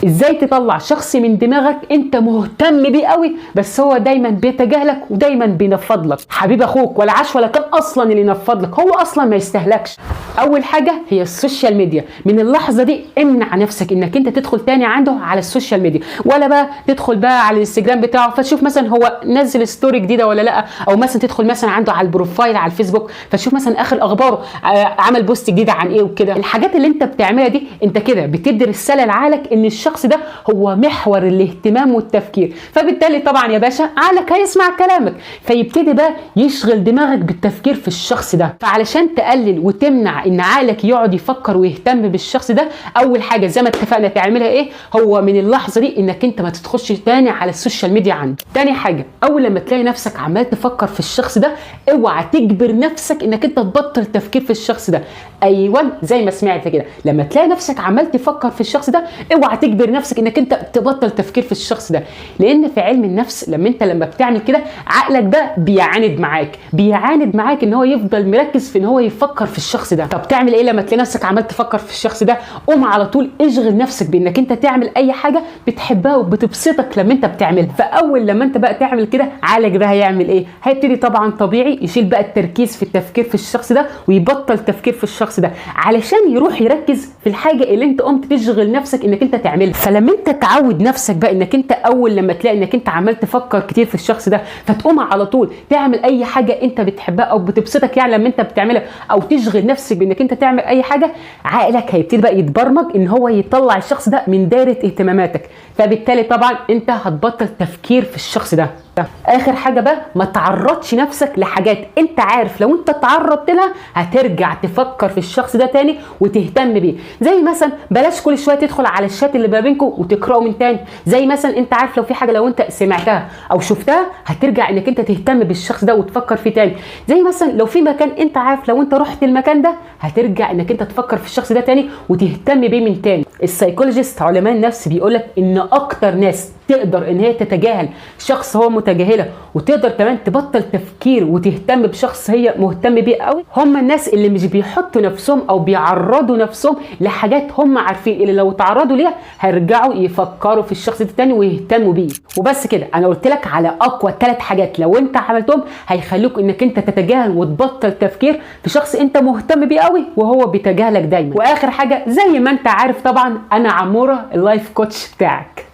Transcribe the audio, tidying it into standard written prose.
ازاي تطلع شخص من دماغك انت مهتم بيه قوي بس هو دايما بيتجاهلك ودايما بينفض لك. حبيب اخوك ولا عاش ولا كان اصلا اللي ينفض لك، هو اصلا ما يستهلكش. اول حاجه هي السوشيال ميديا. من اللحظه دي امنع نفسك انك انت تدخل تاني عنده على السوشيال ميديا، ولا بقى تدخل بقى على الانستجرام بتاعه فتشوف مثلا هو نزل ستوري جديده ولا لا، او مثلا تدخل مثلا عنده على البروفايل على الفيسبوك فتشوف مثلا اخر اخباره، عمل بوست جديد عن ايه وكده. الحاجات اللي انت بتعملها دي انت كده بتدي رساله لعقلك ان الشخص ده هو محور الاهتمام والتفكير، فبالتالي طبعا يا باشا عقلك هيسمع كلامك فيبتدي بقى يشغل دماغك بالتفكير في الشخص ده. فعلشان تقلل وتمنع ان عقلك يقعد يفكر ويهتم بالشخص ده، اول حاجه زي ما اتفقنا تعملها ايه؟ هو من اللحظه دي انك انت ما تدخلش تاني على السوشيال ميديا عنده. تاني حاجه، اول لما تلاقي نفسك عمال تفكر في الشخص ده اوعى تجبر نفسك انك انت تبطل تفكير في الشخص ده. ايوه زي ما سمعت كده، لما تلاقي نفسك عمال تفكر في الشخص ده اوعى تجبر نفسك انك انت تبطل تفكير في الشخص ده، لان في علم النفس لما بتعمل كده عقلك ده بيعاند معاك ان هو يفضل مركز في ان هو يفكر في الشخص ده. طب تعمل ايه لما تلاقي نفسك عمال تفكر في الشخص ده؟ قوم على طول اشغل نفسك بانك انت تعمل اي حاجه بتحبها وبتبسطك لما انت بتعملها. فاول لما انت بقى تعمل كده عقلك ده هيعمل ايه؟ هيبتدي طبعا طبيعي يشيل بقى التركيز في التفكير في الشخص ده ويبطل تفكير في الشخص ده علشان يروح يركز في الحاجه اللي انت قمت تشغل نفسك انك انت تعملها. فلما انت تعود نفسك بقى انك انت اول لما تلاقي انك انت عمال تفكر كتير في الشخص ده فتقوم على طول تعمل اي حاجه انت بتحبها او بتبسطك يعني لما انت بتعملها، او تشغل نفسك بانك انت تعمل اي حاجه، عقلك هيبتدي بقى يتبرمج ان هو يطلع الشخص ده من دايره اهتماماتك، فبالتالي طبعا انت هتبطل تفكير في الشخص ده. اخر حاجه بقى، ما تعرضش نفسك لحاجات انت عارف لو انت تعرضت لها هترجع تفكر في الشخص ده تاني وتهتم بيه. زي مثلا بلاش كل شويه تدخل على الشات اللي ما بينكم وتقراه من تاني. زي مثلا انت عارف لو في حاجه لو انت سمعتها او شفتها هترجع انك انت تهتم بالشخص ده وتفكر فيه تاني. زي مثلا لو في مكان انت عارف لو انت رحت المكان ده هترجع انك انت تفكر في الشخص ده تاني وتهتم بيه من تاني. السايكولوجيست علماء النفس بيقولك ان اكتر ناس تقدر ان هي تتجاهل شخص هو متجاهله وتقدر كمان تبطل تفكير وتهتم بشخص هي مهتم بيه قوي هم الناس اللي مش بيحطوا نفسهم او بيعرضوا نفسهم لحاجات هم عارفين اللي لو تعرضوا ليها هيرجعوا يفكروا في الشخص ده تاني ويهتموا بيه. وبس كده، انا قلت لك على اقوى 3 حاجات لو انت عملتهم هيخلوك انك انت تتجاهل وتبطل تفكير في شخص انت مهتم بيه قوي وهو بيتجاهلك دايما. واخر حاجه، زي ما انت عارف طبعا انا عموره اللايف كوتش بتاعك.